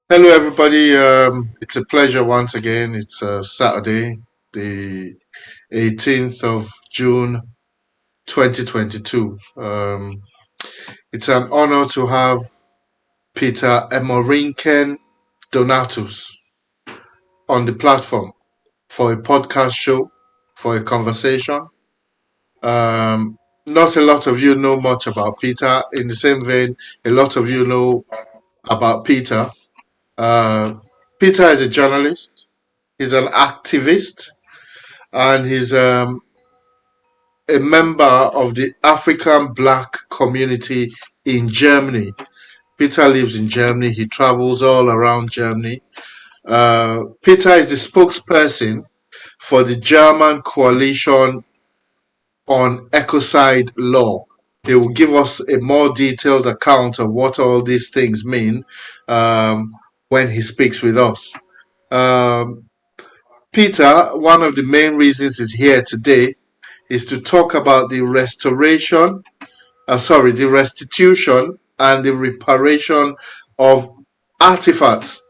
Hello, everybody. It's a pleasure once again. It's Saturday, the 18th of June, 2022. It's an honor to have Peter Emorinken Donatus on the platform for a podcast show, for a conversation. Not a lot of you know much about Peter. In the same vein, a lot of you know about Peter. Uh, Peter is a journalist. He's an activist and he's a member of the African Black community in Germany. Peter lives in Germany. He travels all around Germany. Peter is the spokesperson for the German coalition on ecocide law. He will give us a more detailed account of what all these things mean when he speaks with us. Um, Peter, one of the main reasons he's here today is to talk about the the restitution and the reparation of artifacts.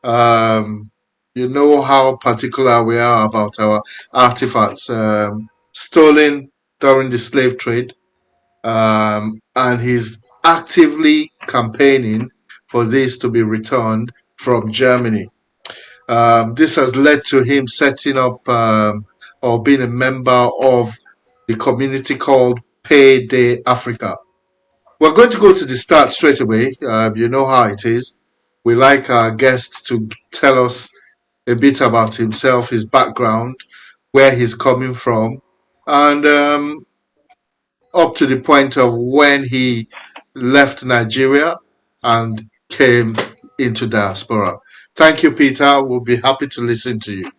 Um, you know how particular we are about our artifacts stolen during the slave trade, and he's actively campaigning for this to be returned from Germany. This has led to him setting up or being a member of the community called Payday Africa. We're going to go to the start straight away. You know how it is. We like our guest to tell us a bit about himself, his background, where he's coming from, and up to the point of when he left Nigeria and came into diaspora. Thank you, Peter. We'll be happy to listen to you.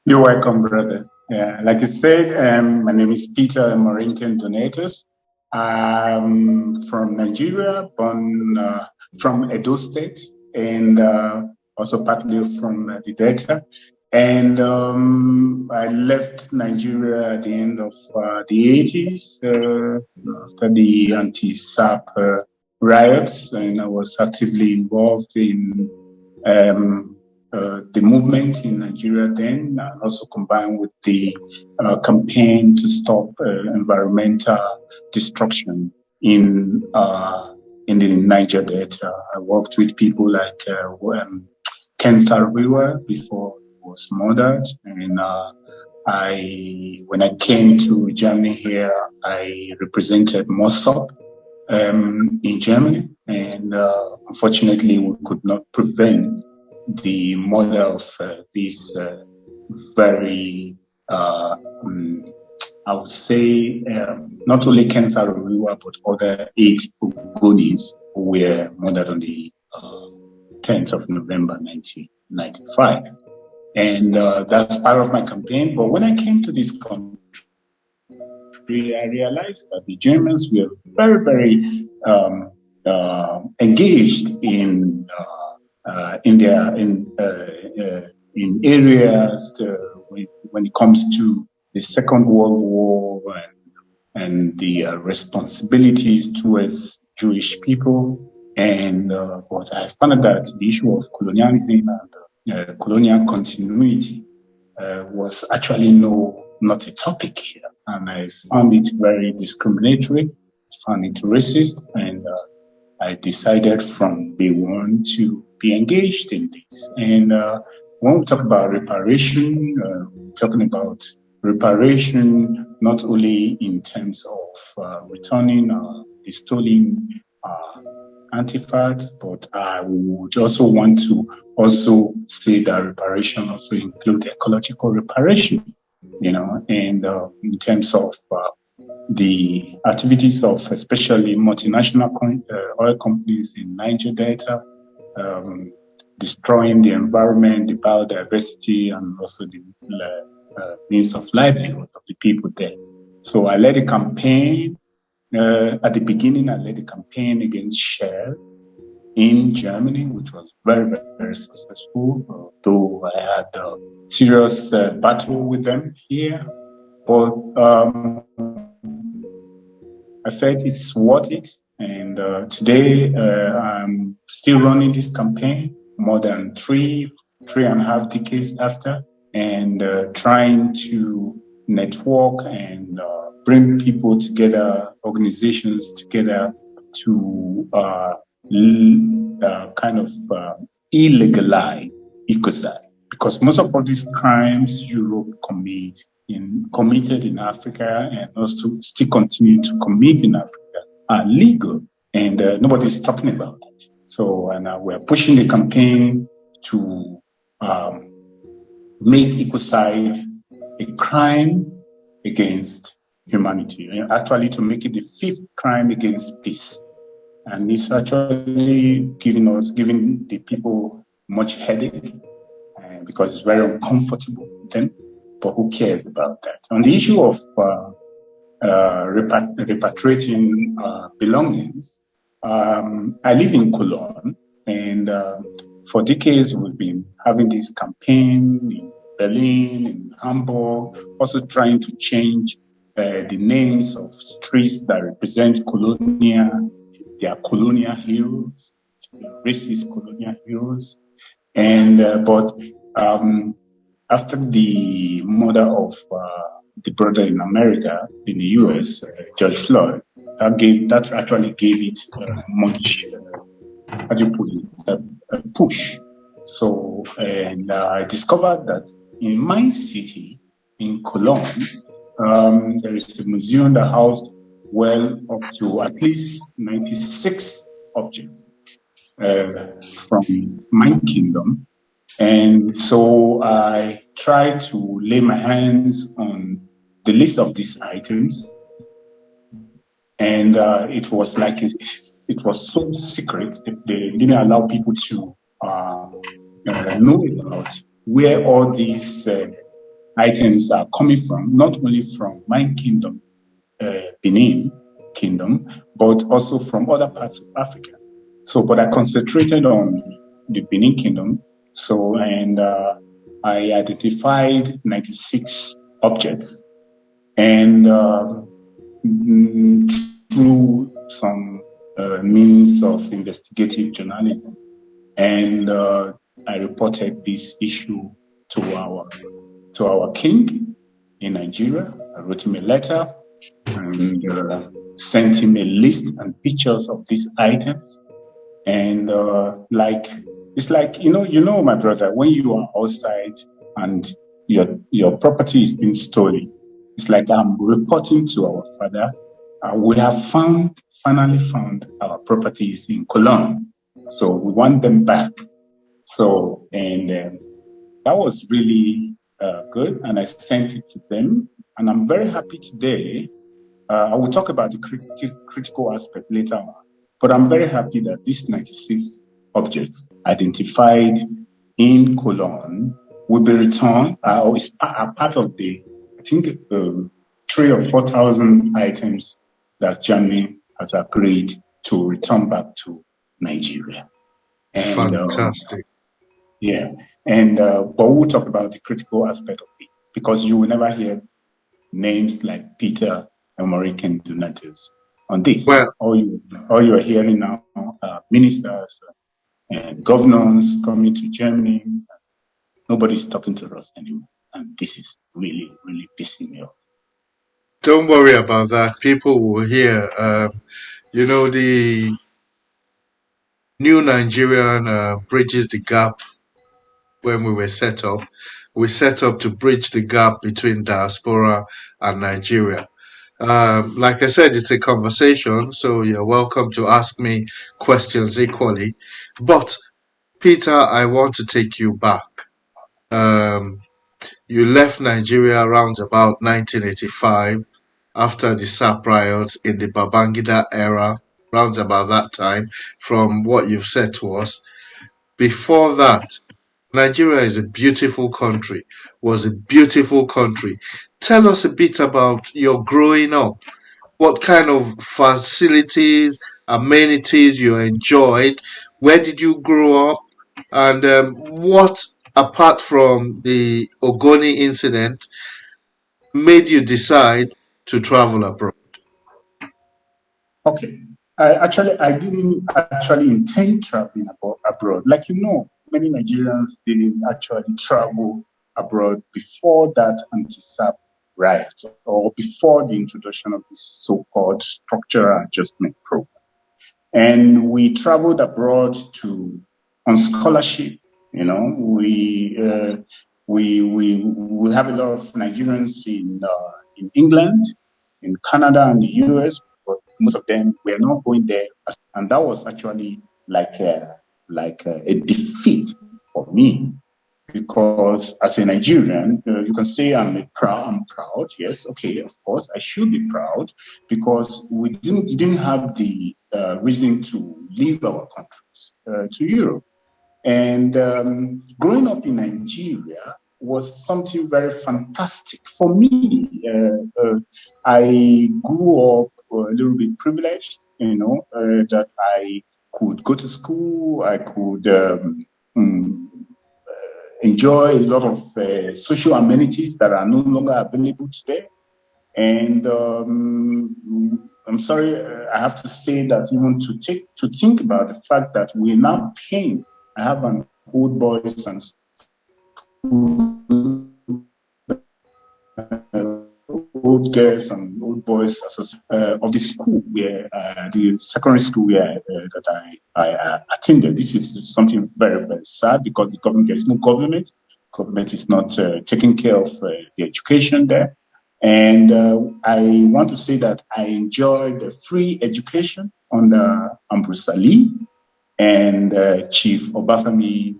You're welcome, brother. Yeah, like you said, my name is Peter Morinken Donatus. I'm from Nigeria, born from Edo State, and also partly from the Delta. And I left Nigeria at the end of the 80s after the anti-SAP riots, and I was actively involved in the movement in Nigeria then, also combined with the campaign to stop environmental destruction in the Niger Delta. I worked with people like Ken Saro-Wiwa before he was murdered, and when I came to Germany here, I represented Mossop in Germany, and unfortunately, we could not prevent the murder of this very, I would say, not only Ken Saro-Wiwa, but other 8 Ogonis who were murdered on the 10th of November 1995. And that's part of my campaign. But when I came to this country, I realized that the Germans were very, very engaged in areas when it comes to the Second World War and the responsibilities towards Jewish people. And but I found that the issue of colonialism and colonial continuity was actually not a topic here. And I found it very discriminatory, found it racist, and I decided from day one to be engaged in this. And when we talk about reparation, we're talking about reparation not only in terms of returning the stolen artifacts, but I would also want to also say that reparation also include ecological reparation, and in terms of the activities of especially multinational oil companies in Niger Delta, destroying the environment, the biodiversity, and also the means of livelihood of the people there. So I led a campaign. At the beginning, I led a campaign against Shell in Germany, which was very, very, very successful, though I had a serious battle with them here. But I felt it's worth it. And today, I'm still running this campaign more than three and a half decades after, and trying to network and bring people together, organizations together to kind of illegalize ecocide. Because most of all these crimes Europe committed in Africa and also still continue to commit in Africa are legal, and nobody's talking about it. So, and we're pushing the campaign to make ecocide a crime against humanity, and actually to make it the fifth crime against peace. And it's actually giving the people much headache because it's very uncomfortable for them. But who cares about that? On the issue of repatriating belongings, I live in Cologne, and for decades we've been having this campaign in Berlin, in Hamburg, also trying to change the names of streets that represent their colonial heroes, racist colonial heroes. And but after the murder of the brother in America, in the US, George Floyd, that actually gave it much, how do you put it, a push. So, and I discovered that in my city, in Cologne, there is a museum that housed well up to at least 96 objects from my kingdom. And so I tried to lay my hands on the list of these items. And it was like, it was so secret. They didn't allow people to know about where all these items are coming from, not only from my kingdom, Benin kingdom, but also from other parts of Africa. So, but I concentrated on the Benin kingdom. So, and I identified 96 objects, and through some means of investigative journalism, and I reported this issue to our king in Nigeria. I wrote him a letter and sent him a list and pictures of these items. And it's like, my brother, when you are outside and your property is being stolen, it's like I'm reporting to our father. We have finally found our properties in Cologne. So we want them back. So, and that was really good. And I sent it to them. And I'm very happy today. I will talk about the critical aspect later on. But I'm very happy that these 96 objects identified in Cologne will be returned, or is part of the, I think, 3,000 or 4,000 items that Germany has agreed to return back to Nigeria. And, Fantastic. Yeah. And, but we'll talk about the critical aspect of it, because you will never hear names like Peter and Maurican Donatus on this. Well, all you are hearing now are ministers and governors coming to Germany. Nobody's talking to us anymore. And this is really, really pissing me off. don't worry about that. People will hear. The new Nigerian bridges the gap when we were set up. We set up to bridge the gap between diaspora and Nigeria. Like I said, it's a conversation, so you're welcome to ask me questions equally. But Peter, I want to take you back. Um, you left Nigeria around about 1985 after the SAP riots in the Babangida era, round about that time, from what you've said to us. Before that, Nigeria is a beautiful country, was a beautiful country. Tell us a bit about your growing up. What kind of facilities, amenities you enjoyed? Where did you grow up? And what, apart from the Ogoni incident, made you decide to travel abroad? Okay. I didn't actually intend traveling abroad. Like many Nigerians didn't actually travel abroad before that anti-SAP riot or before the introduction of this so-called structural adjustment program. And we traveled abroad to on scholarship. You know, we have a lot of Nigerians in England, in Canada, and the US, but most of them were not going there, and that was actually like a defeat for me because as a Nigerian, you can say I'm proud. Yes, okay, of course, I should be proud because we didn't have the reason to leave our countries to Europe. And growing up in Nigeria was something very fantastic for me. I grew up a little bit privileged, that I could go to school, I could mm, enjoy a lot of social amenities that are no longer available today. And I'm sorry, I have to say that even to think about the fact that we're now paying. I have an old boys and old girls and old boys of the school where the secondary school where that I attended. This is something very very sad because there is no government. Government is not taking care of the education there. And I want to say that I enjoyed the free education under Ambrose Ali and Chief Obafemi.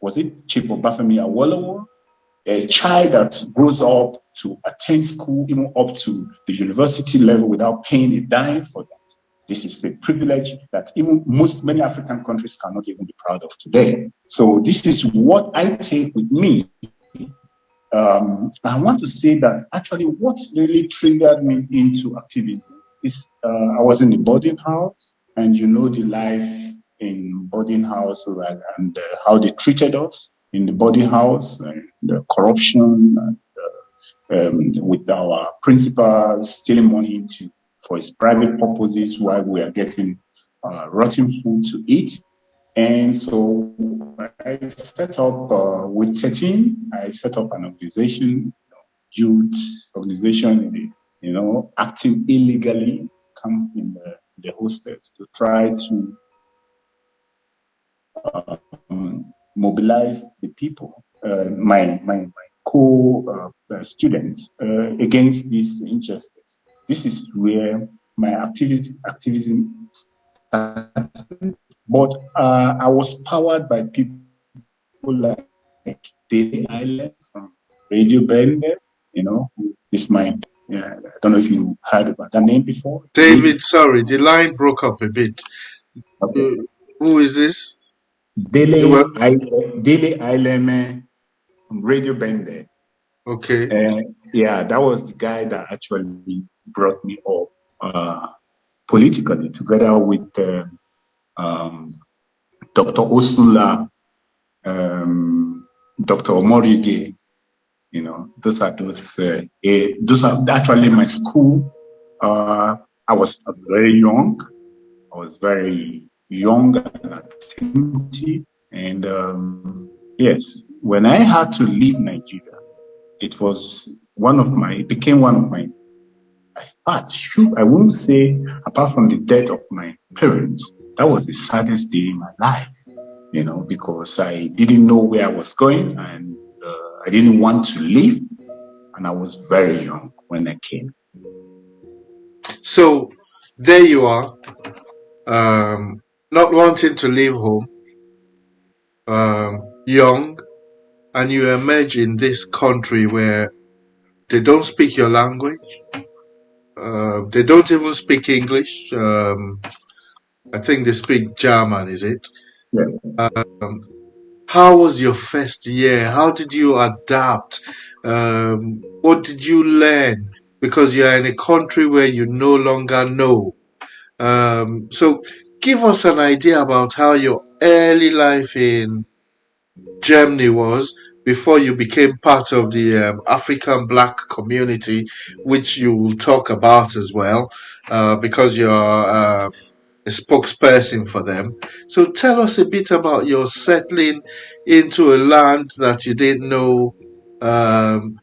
Was it Chief Obafemi Awolowo? A child that grows up to attend school, even up to the university level without paying a dime for that. This is a privilege that even many African countries cannot even be proud of today. So this is what I take with me. I want to say that actually what really triggered me into activism is I was in the boarding house, and the life in boarding house, like, and how they treated us in the boarding house, and the corruption, and, with our principal stealing money for his private purposes while we are getting rotten food to eat. And so I set up, with 13, I set up an organization, youth organization, acting illegally, come in the hostels to try to mobilize the people, my co-students, against these injustice. This is where my activism started. But I was powered by people like Daily Island from Radio Bender, who is my, I don't know if you heard about that name before. David, sorry, the line broke up a bit. Okay. Uh, who is this? Well, Daily Island from Radio Bender. okay. Yeah, that was the guy that actually brought me up politically together with um, Dr. Osula, Dr. Omorige. Those are actually my school. I was very young. I was very young and attentive. And yes, when I had to leave Nigeria, it became one of my parts. I wouldn't say, apart from the death of my parents, that was the saddest day in my life, because I didn't know where I was going, and I didn't want to leave. And I was very young when I came. So there you are, not wanting to leave home, young, and you emerge in this country where they don't speak your language. They don't even speak English. I think they speak German, is it? Yeah. How was your first year? How did you adapt? What did you learn? Because you are in a country where you no longer know. So give us an idea about how your early life in Germany was before you became part of the African Black community, which you will talk about as well, because you're a spokesperson for them. So tell us a bit about your settling into a land that you didn't know, um,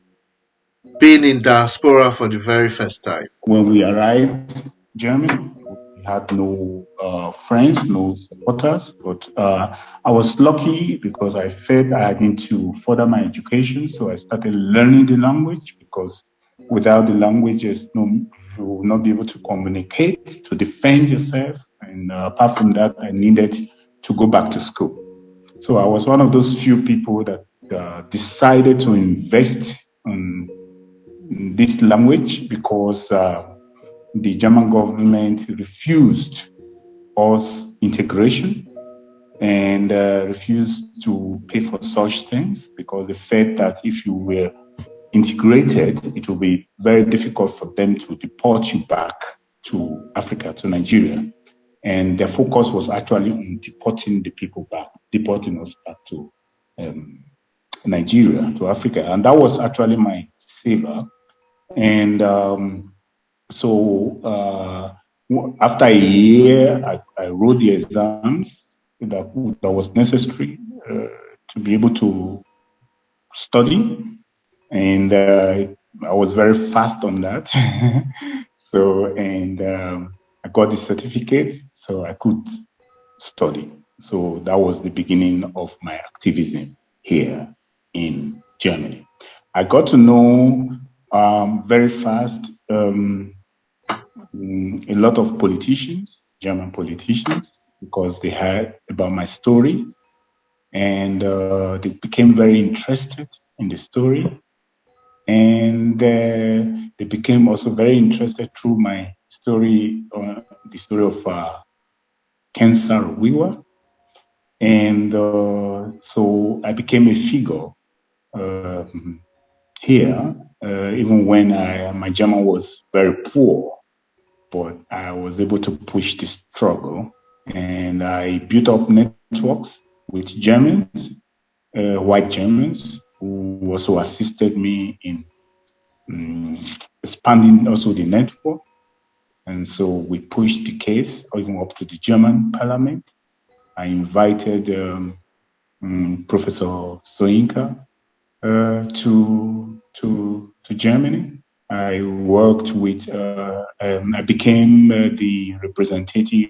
being in diaspora for the very first time. When we arrived Germany, we had no friends, no supporters, but I was lucky because I felt I need to further my education. So I started learning the language because without the language, you will not be able to communicate, to defend yourself. And apart from that, I needed to go back to school. So I was one of those few people that decided to invest in this language because the German government refused us integration and refused to pay for such things because they said that if you were integrated, it will be very difficult for them to deport you back to Africa, to Nigeria. And their focus was actually on deporting the people back, deporting us back to um, Nigeria, to Africa. And that was actually my saver. And after a year, I wrote the exams that was necessary to be able to study, and I was very fast on that. I got the certificate, so I could study. So that was the beginning of my activism here in Germany. I got to know very fast a lot of politicians, German politicians, because they heard about my story and they became very interested in the story. And they became also very interested through my story, the story of cancer Wiwa. And so I became a figure here, even when my German was very poor, but I was able to push the struggle and I built up networks with Germans, white Germans, who also assisted me in expanding also the network. And so we pushed the case even up to the German parliament. I invited Professor Soyinka to Germany. I worked with. I became the representative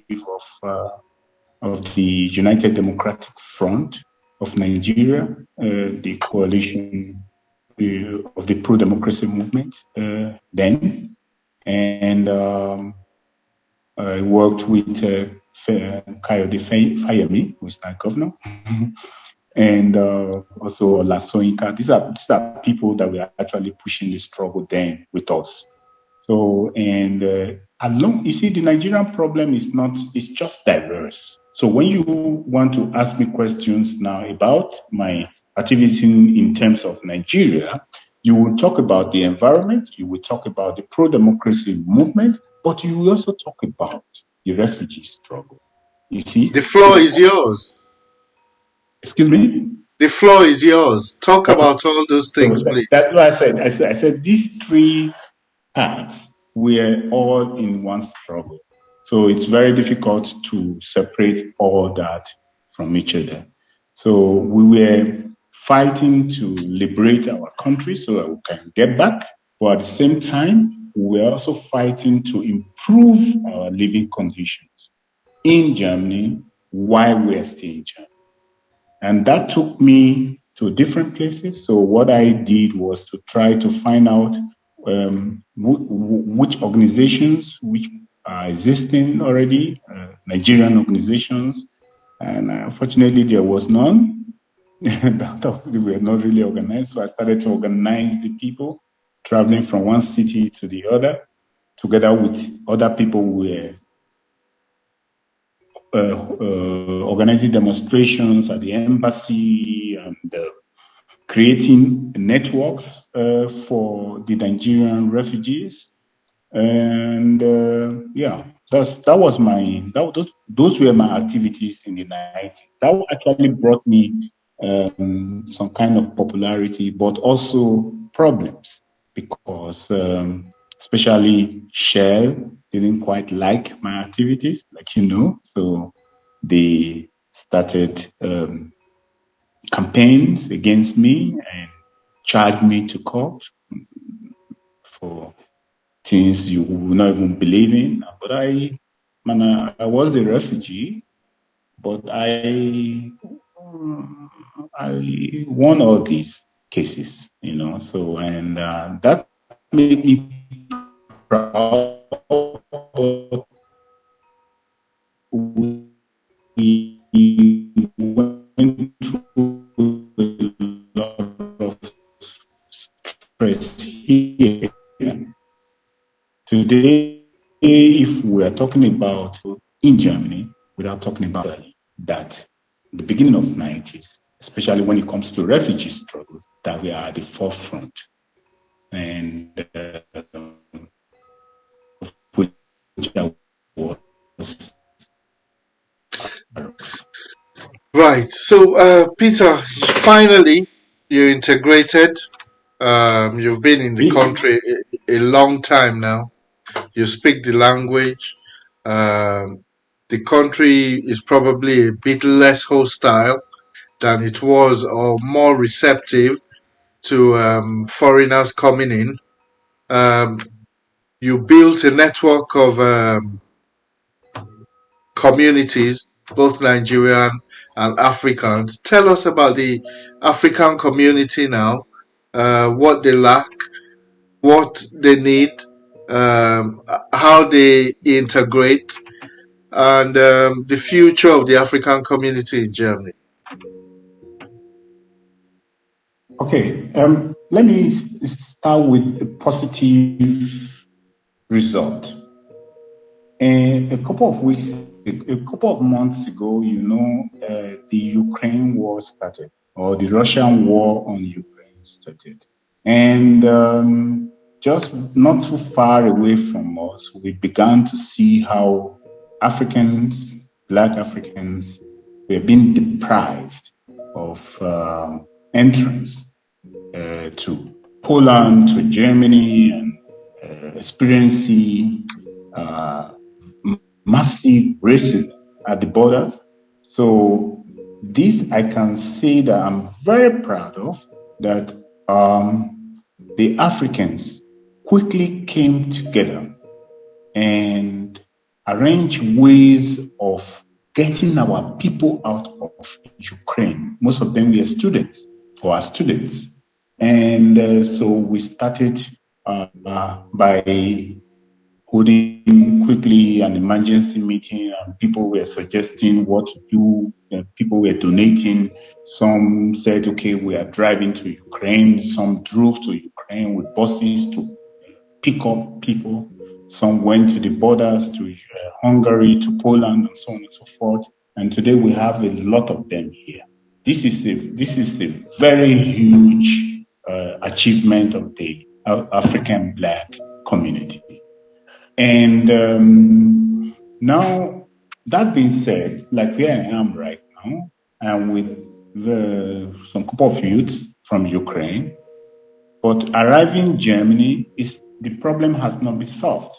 of the United Democratic Front of Nigeria, the coalition of the pro-democracy movement then, and I worked with Kayode Fayemi, who is now governor, and also Lasoinka. These are people that were actually pushing the struggle then with us. So, and you see, the Nigerian problem is not, it's just diverse. So when you want to ask me questions now about my activity in terms of Nigeria, you will talk about the environment, you will talk about the pro-democracy movement, but you will also talk about the refugee struggle. You The see, floor is yours. excuse me? The floor is yours. Talk about all those So things, please. that's what I said. I said these three paths were all in one struggle. So it's very difficult to separate all that from each other. So we were fighting to liberate our country so that we can get back. But at the same time, we were also fighting to improve our living conditions in Germany while we're still in Germany. And that took me to different places. So what I did was to try to find out which organizations which are existing already, Nigerian organizations, and unfortunately there was none. That we were not really organized. So I started to organize the people traveling from one city to the other, together with other people who were organizing demonstrations at the embassy and creating networks for the Nigerian refugees. And yeah, that was those were my activities in the 90s. That actually brought me some kind of popularity, but also problems because especially Shell didn't quite like my activities, like so they started campaigns against me and charged me to court for things you will not even believe in. But I was a refugee, but I won all these cases, So, and that made me proud. But we went through a lot of stress here. Today, if we are talking about in Germany, without talking about that, the beginning of 90s, especially when it comes to refugee struggle, that we are at the forefront. And which I was. Right. So, Peter, finally, you integrated. You've been in the country a long time now. You speak the language. Um, the country is probably a bit less hostile than it was, or more receptive to foreigners coming in. Um, you built a network of communities, both Nigerian and Africans. Tell us about the African community now, what they lack, what they need, how they integrate, and the future of the African community in Germany. Okay, let me start with a positive result. And a couple of months ago, the Ukraine war started, or the Russian war on Ukraine started. And just not too far away from us, we began to see how Africans, Black Africans, were being deprived of entrance to Poland, to Germany, and experiencing uh, massive racism at the borders. So this I can say that I'm very proud of, that the Africans quickly came together and arranged ways of getting our people out of Ukraine. Most of them were students, for our students. And so we started by holding quickly an emergency meeting, and people were suggesting what to do. People were donating. Some said, okay, we are driving to Ukraine. Some drove to Ukraine with buses to pick up people. Some went to the borders to Hungary, to Poland, and so on and so forth. And today we have a lot of them here. This is a very huge achievement of the African Black community. And now, that being said, like where I am right now, I'm with some couple of youths from Ukraine, but arriving in Germany, the problem has not been solved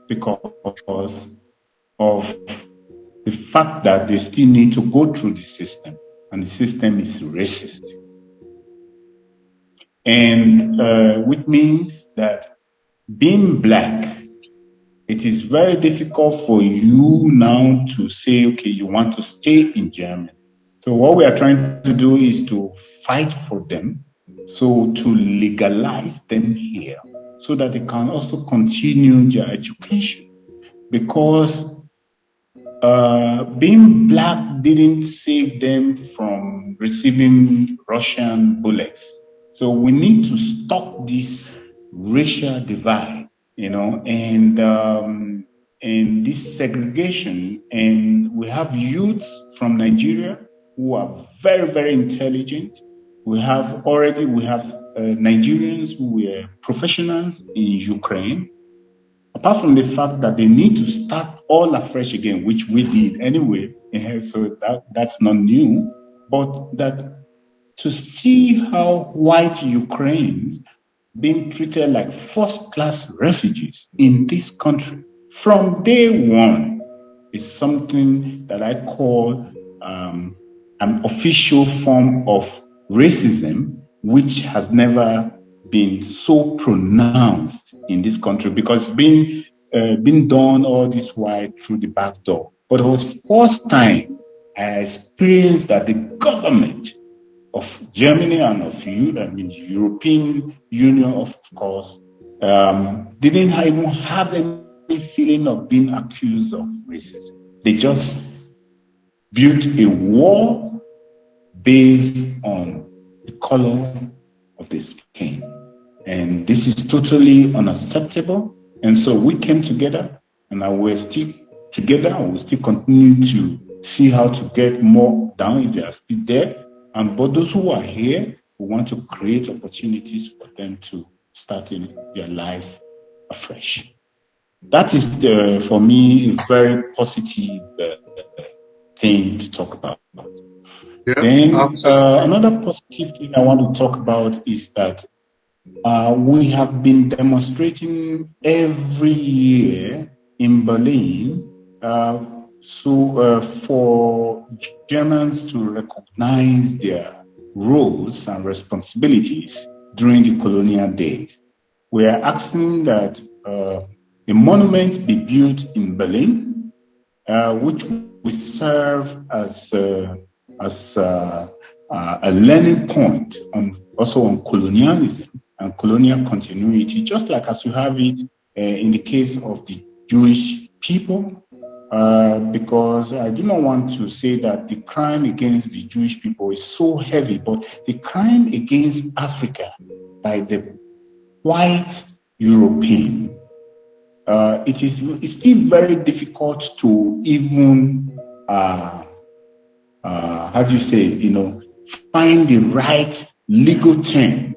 because of the fact that they still need to go through the system, and the system is racist. And which means that being Black, it is very difficult for you now to say, okay, you want to stay in Germany. So what we are trying to do is to fight for them, so to legalize them here, so that they can also continue their education. Because being Black didn't save them from receiving Russian bullets. So we need to stop this racial divide, and this segregation. And we have youths from Nigeria who are very, very intelligent. We have Nigerians who were professionals in Ukraine. Apart from the fact that they need to start all afresh again, which we did anyway, so that's not new. But that to see how white Ukrainians being treated like first-class refugees in this country from day one is something that I call an official form of racism, which has never been so pronounced in this country because been done all this while through the back door. But it was first time I experienced that the government of Germany and of European Union, of course, didn't even have any feeling of being accused of racism. They just built a wall based on the color of the skin. And this is totally unacceptable. And so we came together and we're still together and we'll still continue to see how to get more down if they are still there. And but those who are here, we want to create opportunities for them to start in their life afresh. That is, for me, a very positive thing to talk about. Yeah, Then absolutely. another positive thing I want to talk about is that we have been demonstrating every year in Berlin for Germans to recognize their roles and responsibilities during the colonial days. We are asking that a monument be built in Berlin, which will serve as a learning point also on colonialism and colonial continuity, just like as you have it in the case of the Jewish people. Because I do not want to say that the crime against the Jewish people is so heavy, but the crime against Africa by the white European, it's still very difficult to even, how do you say, find the right legal term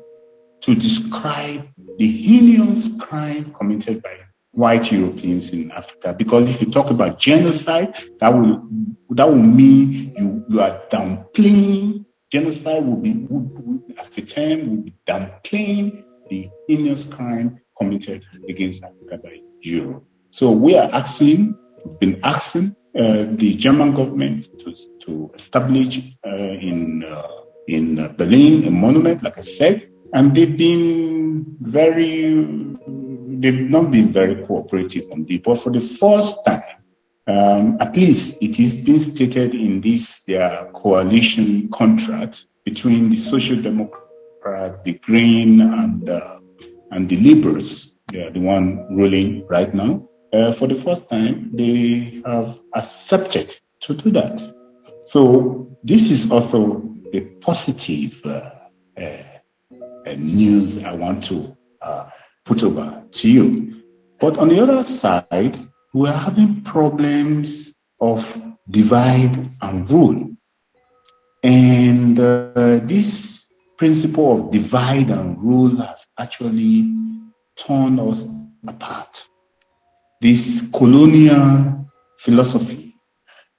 to describe the heinous crime committed by white Europeans in Africa. Because if you talk about genocide, that will mean you are downplaying. Genocide as the term, will be downplaying the heinous crime committed against Africa by Europe. So we've been asking the German government to establish in Berlin a monument, like I said, and they've not been very cooperative on this. But for the first time, at least it is being stated in this their coalition contract between the Social Democrats, the Green, and the Liberals. They are the one ruling right now. For the first time, they have accepted to do that. So this is also a positive news I want to put over to you. But on the other side, we're having problems of divide and rule. And this principle of divide and rule has actually torn us apart. This colonial philosophy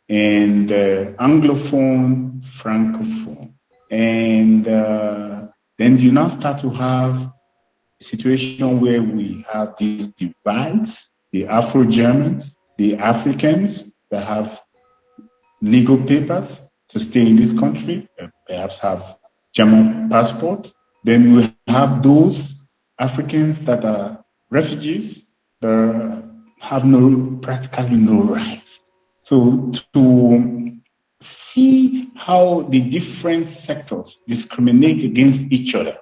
and Anglophone, Francophone. And then you now start to have a situation where we have these divides, the Afro-Germans, the Africans that have legal papers to stay in this country, perhaps have German passport. Then we have those Africans that are refugees that have practically no rights. So to see how the different sectors discriminate against each other,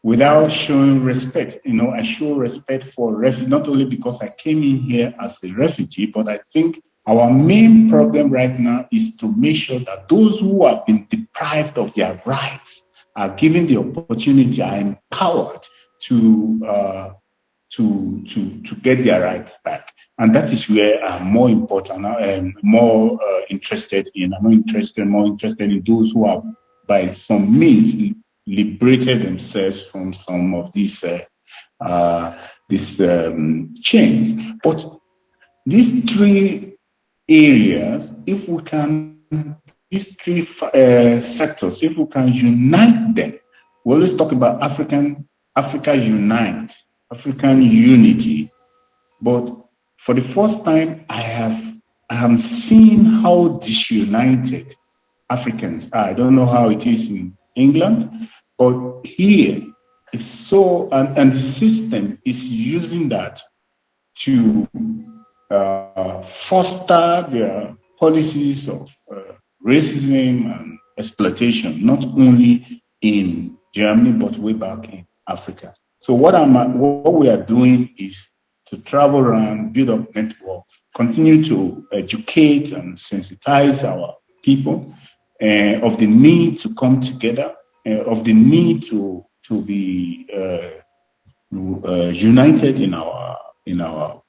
without showing respect. I show respect for refugees, not only because I came in here as a refugee, but I think our main problem right now is to make sure that those who have been deprived of their rights are given the opportunity, are empowered to get their rights back. And that is where I'm more important and more interested in. I'm more interested in those who have, by some means, liberated themselves from some of these chains. But these three areas, if we can these three sectors, if we can unite them, we always talk about Africa unite, African unity. But for the first time, I have seen how disunited Africans are. I don't know how it is in England, but here it's so, and the system is using that to foster their policies of racism and exploitation, not only in Germany, but way back in Africa. So what we are doing is to travel around, build up networks, continue to educate and sensitize our people of the need to come together, of the need to be united in our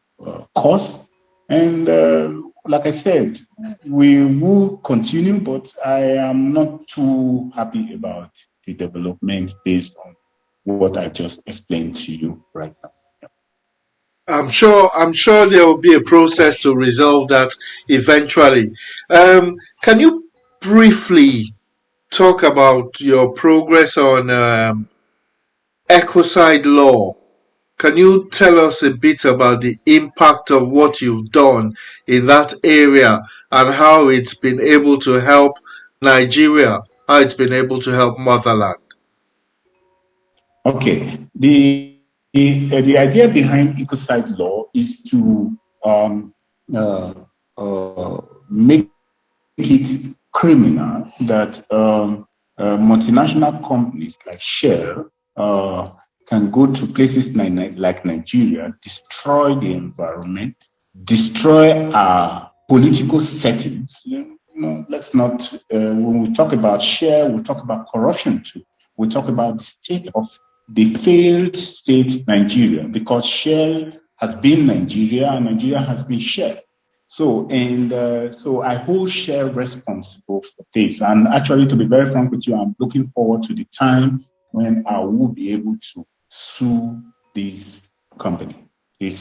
cause. And like I said, we will continue, but I am not too happy about the development based on what I just explained to you right now. I'm sure there will be a process to resolve that eventually. Can you briefly talk about your progress on ecocide law? Can you tell us a bit about the impact of what you've done in that area and how it's been able to help Nigeria, how it's been able to help motherland? Okay. The idea behind ecocide law is to uh, make it criminal that multinational companies like Shell can go to places like Nigeria, destroy the environment, destroy our political settings. Let's not, when we talk about Shell, we talk about corruption too. We talk about the state of the failed state Nigeria, because Shell has been Nigeria and Nigeria has been Shell. So I hold Shell responsible for this. And actually, to be very frank with you, I'm looking forward to the time when I will be able to sue this company, this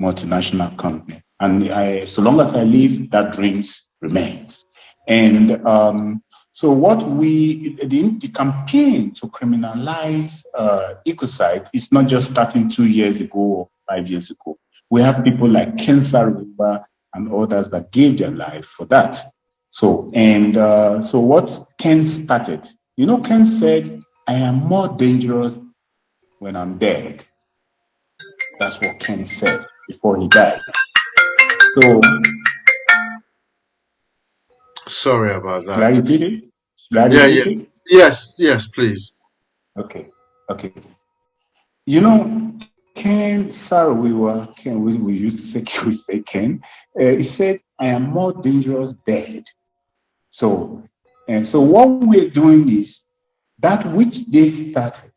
multinational company. And so long as I live, that dreams remains. And so the campaign to criminalize ecocide is not just starting 2 years ago or 5 years ago. We have people like Ken Saro-Wiwa and others that gave their life for that. So what Ken started, Ken said, I am more dangerous when I'm dead. That's what Ken said before he died. So Sorry about should I that. repeat it? Should I Yeah, repeat yeah. it? Yes, please. Okay, okay. Ken Saro-Wiwa, we used to say, we say Ken, he said, I am more dangerous dead. So, and so what we're doing is that which they started,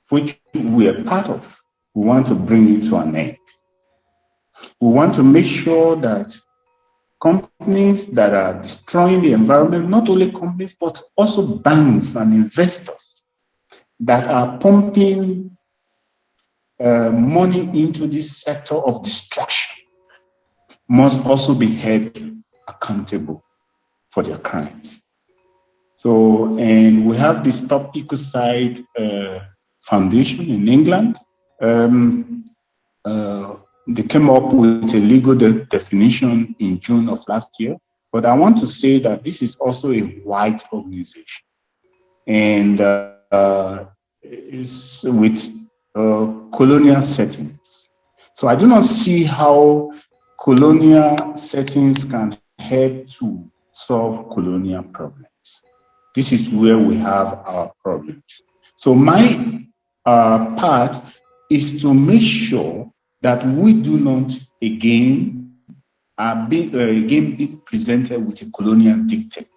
which we are part of, we want to bring it to an end. We want to make sure that companies that are destroying the environment, not only companies, but also banks and investors that are pumping money into this sector of destruction must also be held accountable for their crimes. So, and we have the Stop Ecocide Foundation in England. They came up with a legal definition in June of last year. But I want to say that this is also a white organization, and it's with colonial settings. So I do not see how colonial settings can help to solve colonial problems. This is where we have our problems. So my part is to make sure that we do not again be presented with a colonial dictate.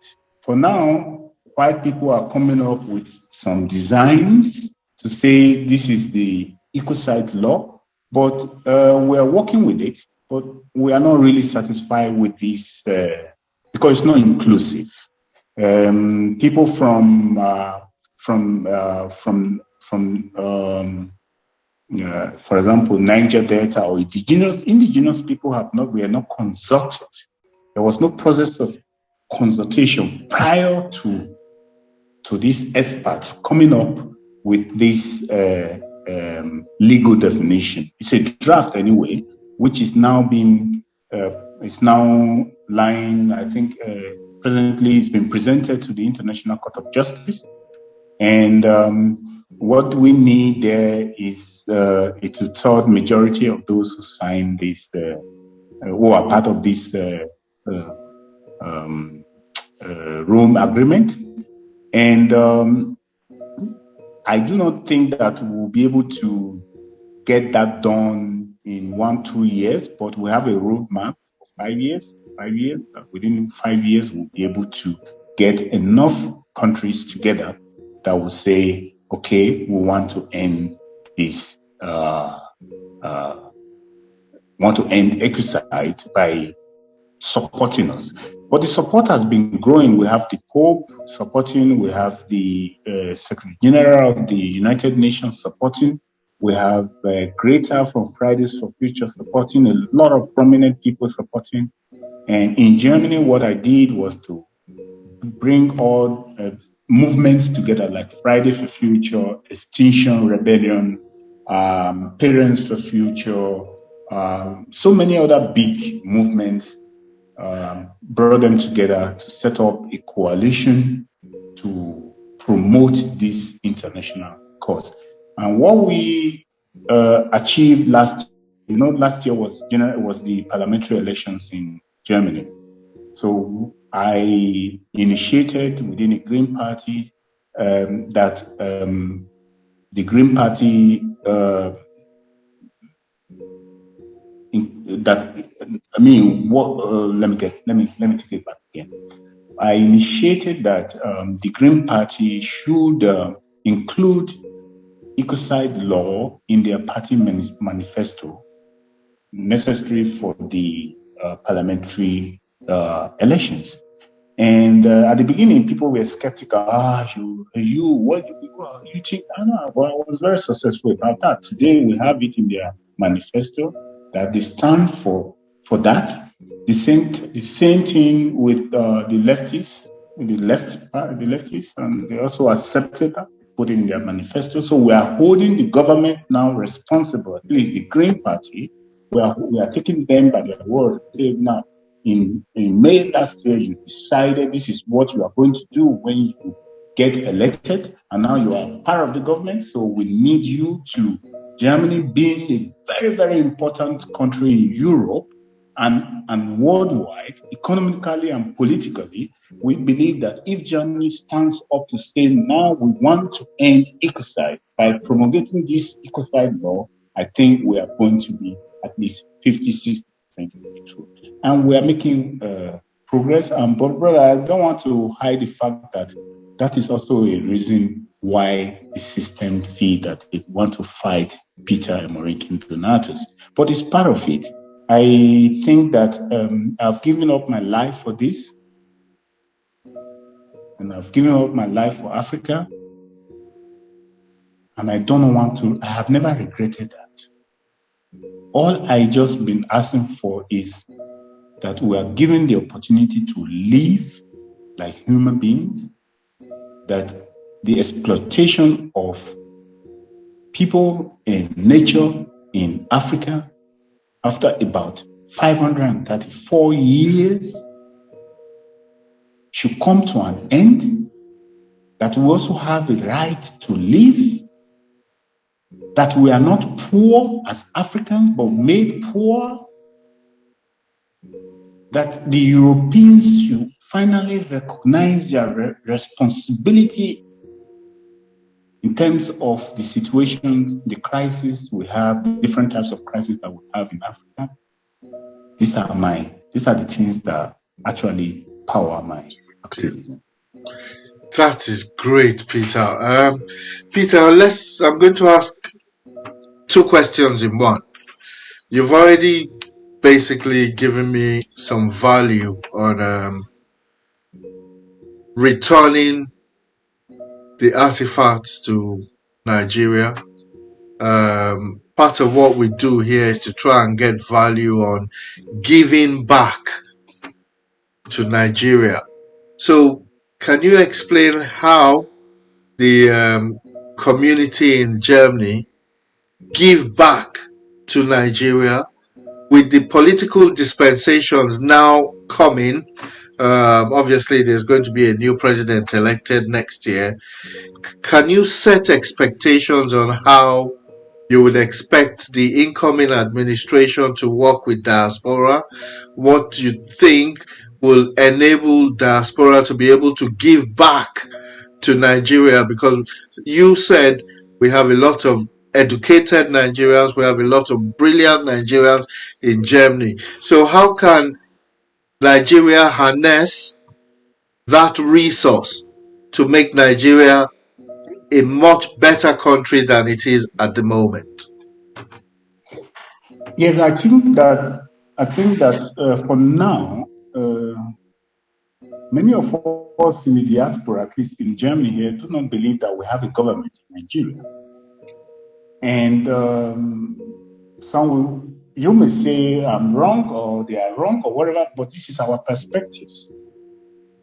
For now, white people are coming up with some designs to say this is the ecocide law, but we are working with it, but we are not really satisfied with this because it's not inclusive. People from for example, Niger Delta or indigenous people we are not consulted. There was no process of consultation prior to these experts coming up with this legal definition. It's a draft anyway, which is now being is now lying. I think presently it's been presented to the International Court of Justice, and what we need there is a two-third majority of those who sign this, who are part of this Rome Agreement, and I do not think that we'll be able to get that done in 1-2 years, but we have a roadmap for 5 years. 5 years, within 5 years, we'll be able to get enough countries together that will say, okay, we want to end this, want to end ecocide by supporting us. But the support has been growing. We have the Pope supporting, we have the Secretary General of the United Nations supporting, we have Greta from Fridays for Future supporting, a lot of prominent people supporting. And in Germany, what I did was to bring all movements together, like Fridays for Future, Extinction Rebellion, Parents for Future, so many other big movements, brought them together to set up a coalition to promote this international cause. And what we achieved last year was the parliamentary elections in Germany. So I initiated within the Green Party that the Green Party let me take it back again. I initiated that the Green Party should include ecocide law in their party manifesto, necessary for the parliamentary elections. And at the beginning, people were skeptical. What you think? I know. Well, I was very successful about that. Today, we have it in their manifesto that they stand for that. The same thing with the leftists, the leftists, and they also accepted that, put in their manifesto. So we are holding the government now responsible. At least the Green Party, we are taking them by their word. Say now, in May last year, you decided this is what you are going to do when you get elected, and now you are part of the government. So we need you to, Germany being a very, very important country in Europe and worldwide, economically and politically, we believe that if Germany stands up to say, now we want to end ecocide by promulgating this ecocide law, I think we are going to be at least 50-60% true. And we are making progress. But brother, I don't want to hide the fact that that is also a reason why the system feel that they want to fight Peter Emerick Donatus. But it's part of it. I think that I've given up my life for this, and I've given up my life for Africa, and I don't want to. I have never regretted that. All I just been asking for is that we are given the opportunity to live like human beings, that the exploitation of people and nature in Africa after about 534 years should come to an end, that we also have the right to live, that we are not poor as Africans, but made poor, that the Europeans should finally recognize their responsibility in terms of the situations, the crises we have, the different types of crises that we have in Africa. These are the things that actually power my activism. That is great, Peter. Peter, I'm going to ask two questions in one. You've already basically given me some value on returning the artifacts to Nigeria. Part of what we do here is to try and get value on giving back to Nigeria. So, can you explain how the community in Germany give back to Nigeria with the political dispensations now coming? Obviously, there's going to be a new president elected next year. Can you set expectations on how you would expect the incoming administration to work with diaspora? What you think will enable diaspora to be able to give back to Nigeria? Because you said we have a lot of educated Nigerians, we have a lot of brilliant Nigerians in Germany. So, how can Nigeria harness that resource to make Nigeria a much better country than it is at the moment? Yes, I think that for now, many of us in the diaspora, at least in Germany here, do not believe that we have a government in Nigeria. And you may say I'm wrong or they are wrong or whatever, but this is our perspectives.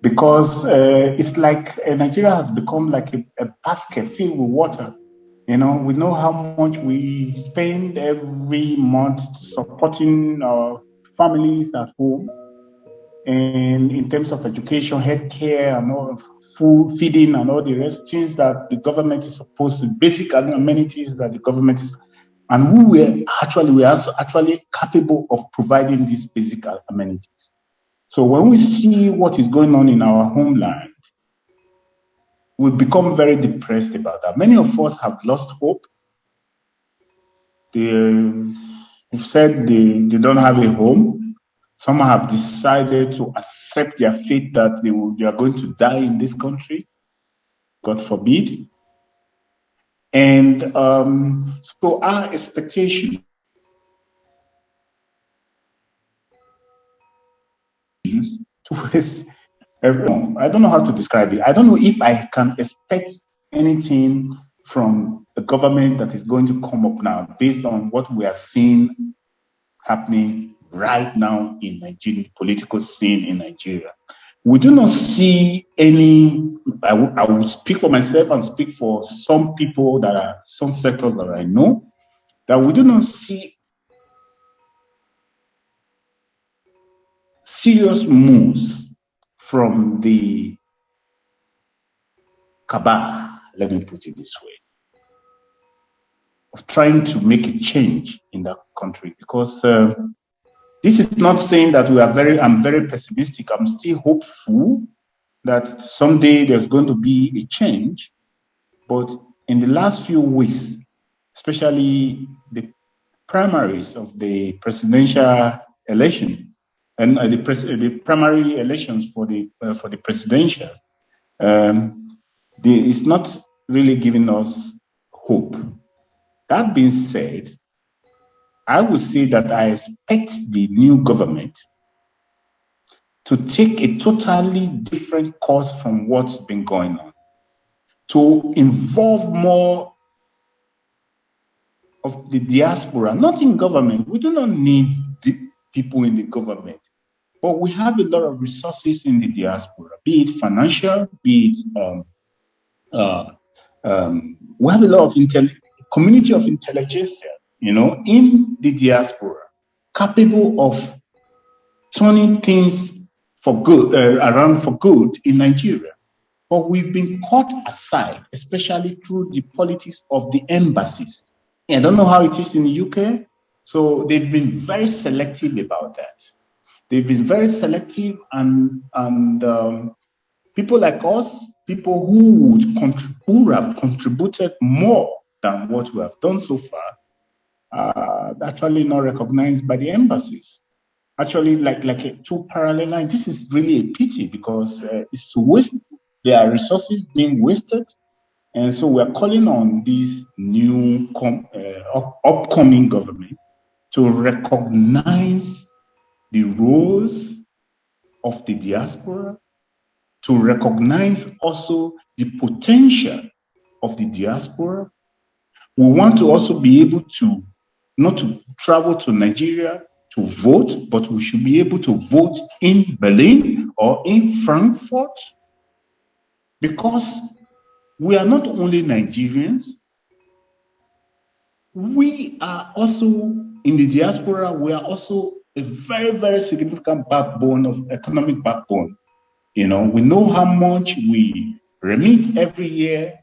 Because it's like Nigeria has become like a basket filled with water. We know how much we spend every month supporting our families at home, and in terms of education, healthcare, and all of food, feeding, and all the rest things that the government is supposed to, basic amenities that the government is, and we are actually capable of providing these basic amenities. So when we see what is going on in our homeland, we become very depressed about that. Many of us have lost hope. They said they don't have a home. Some have decided to accept their fate that they are going to die in this country, God forbid. And so our expectations towards everyone, I don't know how to describe it. I don't know if I can expect anything from the government that is going to come up now based on what we are seeing happening right now in Nigeria, political scene in Nigeria. We do not see any, I will speak for myself and speak for some people some sectors that I know, that we do not see serious moves from the cabal, let me put it this way, of trying to make a change in that country. Because this is not saying that I'm very pessimistic. I'm still hopeful that someday there's going to be a change. But in the last few weeks, especially the primaries of the presidential election and the primary elections for the presidential, it's not really giving us hope. That being said, I would say that I expect the new government to take a totally different course from what's been going on, to involve more of the diaspora, not in government. We do not need the people in the government, but we have a lot of resources in the diaspora, be it financial, be it we have a lot of community of intelligentsia, in the diaspora, capable of turning things for good around for good in Nigeria. But we've been caught aside, especially through the politics of the embassies. I don't know how it is in the UK. So they've been very selective about that. They've been very selective, and people like us, people who have contributed more than what we have done so far, are actually not recognized by the embassies. Actually, like a two parallel line. This is really a pity because it's waste. There are resources being wasted. And so we're calling on this new upcoming government to recognize the roles of the diaspora, to recognize also the potential of the diaspora. We want to also be able to, not to travel to Nigeria to vote, but we should be able to vote in Berlin or in Frankfurt, because we are not only Nigerians, we are also in the diaspora, we are also a very, very significant backbone of economic backbone. We know how much we remit every year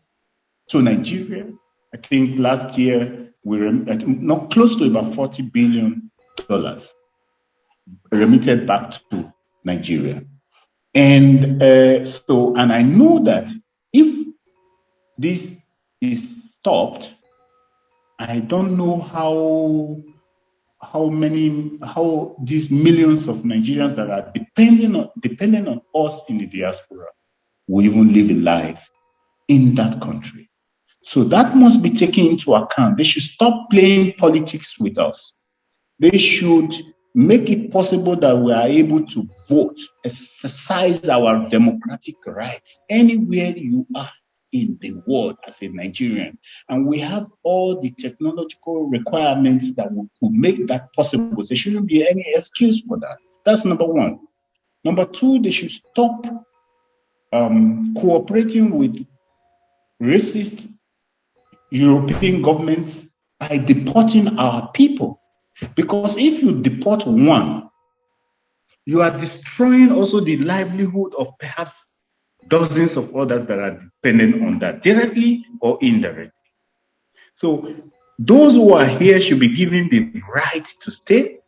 to Nigeria. I think last year we not close to about $40 billion remitted back to Nigeria. And and I know that if this is stopped, I don't know how these millions of Nigerians that are dependent on us in the diaspora will even live a life in that country. So that must be taken into account. They should stop playing politics with us. They should make it possible that we are able to vote, exercise our democratic rights anywhere you are in the world as a Nigerian. And we have all the technological requirements that could make that possible. There shouldn't be any excuse for that. That's number one. Number two, they should stop cooperating with racist European governments by deporting our people. Because if you deport one, you are destroying also the livelihood of perhaps dozens of others that are dependent on that, directly or indirectly. So those who are here should be given the right to stay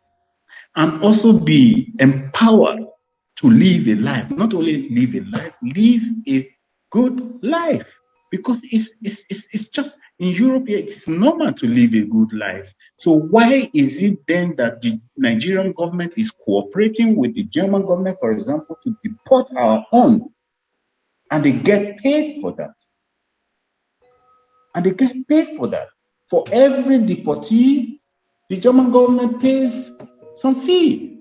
and also be empowered to live a life, not only live a life, live a good life. Because it's just in Europe here, it's normal to live a good life. So why is it then that the Nigerian government is cooperating with the German government, for example, to deport our own? And they get paid for that. And they get paid for that. For every deportee, the German government pays some fee.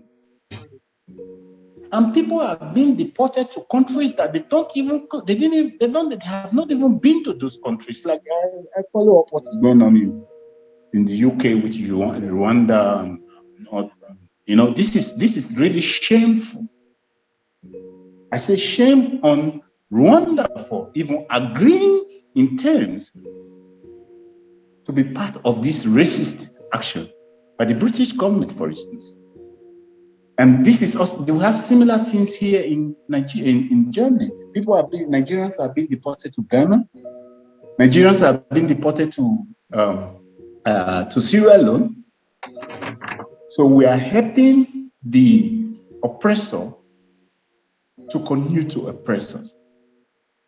And people are being deported to countries that they have not even been to those countries. Like I follow up what is going on in the UK with Rwanda, and this is really shameful. I say shame on Rwanda for even agreeing in terms to be part of this racist action by the British government, for instance. And this is also, we have similar things here in Nigeria, in Germany. Nigerians are being deported to Ghana. Nigerians are being deported to Sierra Leone. So we are helping the oppressor to continue to oppress us.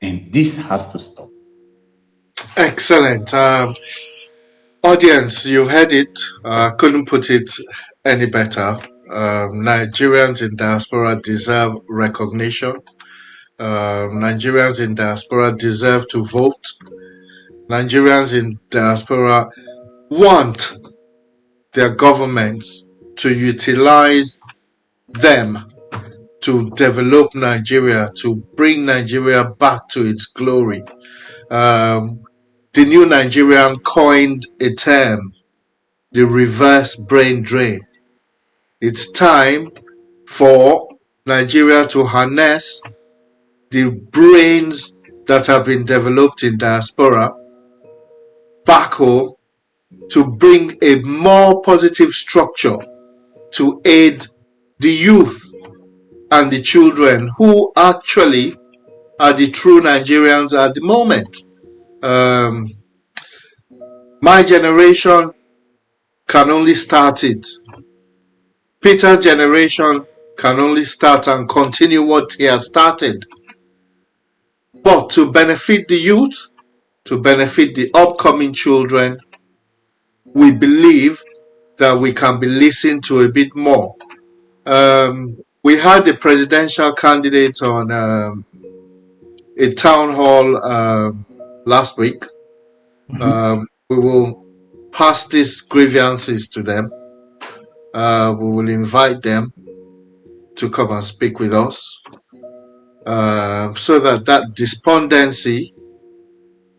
And this has to stop. Excellent. Audience, you heard it. Couldn't put it any better. Nigerians in diaspora deserve recognition. Nigerians in diaspora deserve to vote. Nigerians in diaspora want their governments to utilize them to develop Nigeria, to bring Nigeria back to its glory. The new Nigerian coined a term, the reverse brain drain. It's time for Nigeria to harness the brains that have been developed in diaspora back home to bring a more positive structure to aid the youth and the children who actually are the true Nigerians at the moment. My generation can only start it. Peter's generation can only start and continue what he has started. But to benefit the youth, to benefit the upcoming children, we believe that we can be listened to a bit more. We had the presidential candidate on a town hall last week. We will pass these grievances to them. We will invite them to come and speak with us so that despondency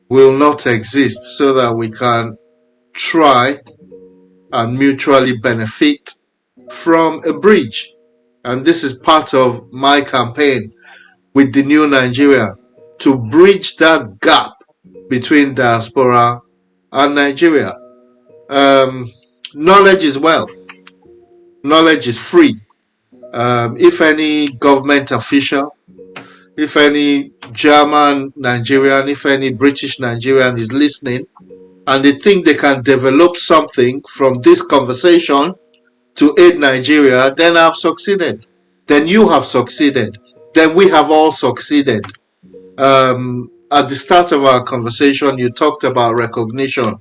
will not exist, so that we can try and mutually benefit from a bridge. and this is part of my campaign with the new Nigeria, to bridge that gap between diaspora and Nigeria. Knowledge is wealth. Knowledge is free. If any government official, if any German Nigerian, if any British Nigerian is listening and they think they can develop something from this conversation to aid Nigeria, then I've succeeded. Then you have succeeded. Then we have all succeeded. At the start of our conversation, you talked about recognition.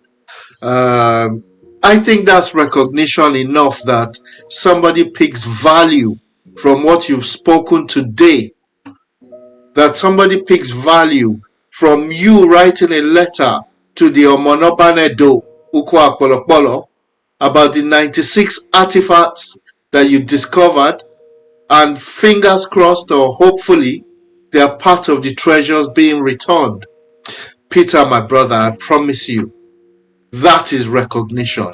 I think that's recognition enough that somebody picks value from what you've spoken today, that somebody picks value from you writing a letter to the Omonobanedo Ukwa Polopolo about the 96 artifacts that you discovered, and fingers crossed or hopefully they are part of the treasures being returned. Peter, my brother, I promise you, that is recognition.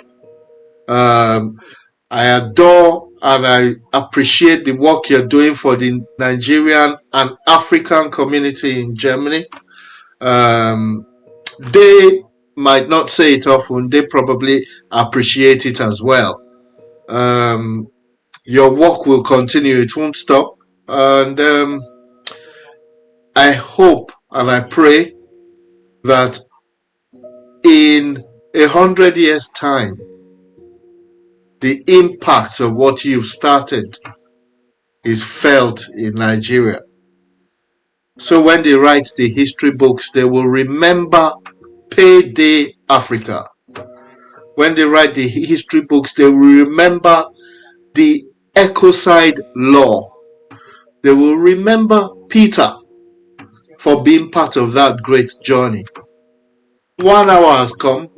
I adore and I appreciate the work you're doing for the Nigerian and African community in Germany. They might not say it often, they probably appreciate it as well. Your work will continue, it won't stop. And I hope and I pray that in 100 years' time, the impact of what you've started is felt in Nigeria. So when they write the history books, they will remember Payday Africa. When they write the history books, they will remember the ecocide law. They will remember Peter for being part of that great journey. 1 hour has come,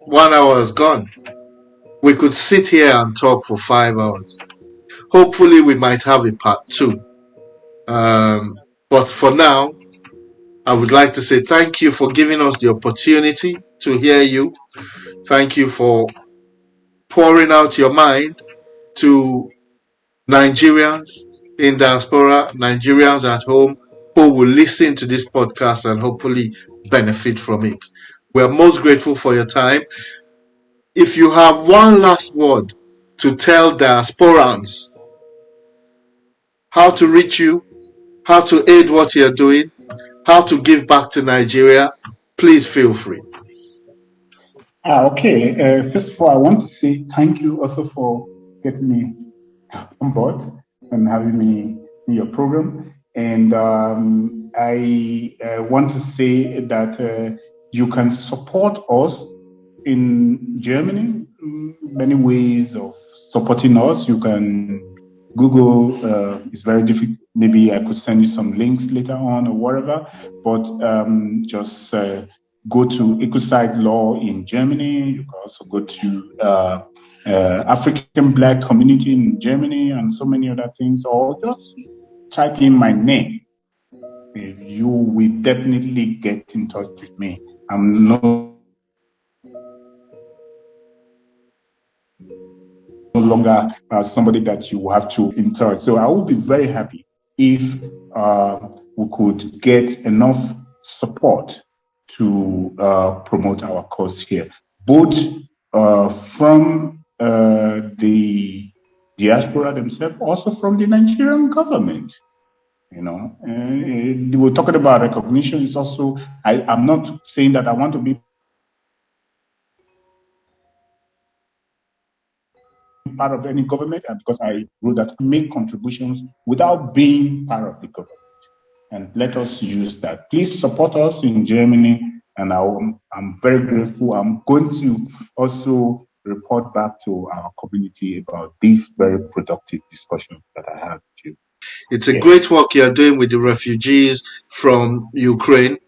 1 hour has gone. We could sit here and talk for 5 hours. Hopefully we might have a part 2. But for now, I would like to say thank you for giving us the opportunity to hear you. Thank you for pouring out your mind to Nigerians in diaspora, Nigerians at home who will listen to this podcast and hopefully benefit from it. We are most grateful for your time. If you have one last word to tell diasporans how to reach you, how to aid what you're doing, how to give back to Nigeria, please feel free. Okay. First of all, I want to say thank you also for getting me on board and having me in your program. And I want to say that you can support us in Germany. Many ways of supporting us. You can Google. It's very difficult. Maybe I could send you some links later on or whatever. But just go to ecocide law in Germany. You can also go to African Black community in Germany and so many other things, or just type in my name. You will definitely get in touch with me. I'm no longer somebody that you have to in touch. So I would be very happy if we could get enough support to promote our cause here, both from the diaspora themselves, also from the Nigerian government. We're talking about recognition. It's also, I'm not saying that I want to be part of any government, and because I wrote that make contributions without being part of the government. And let us use that. Please support us in Germany, and I'm very grateful. I'm going to also report back to our community about this very productive discussion that I had with you. It's a great work you're doing with the refugees from Ukraine.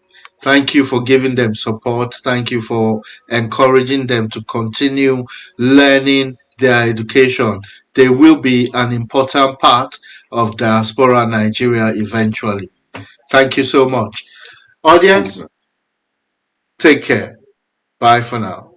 Thank you for giving them support. Thank you for encouraging them to continue learning their education. They will be an important part of diaspora Nigeria eventually. Thank you so much. Audience, take care. Bye for now.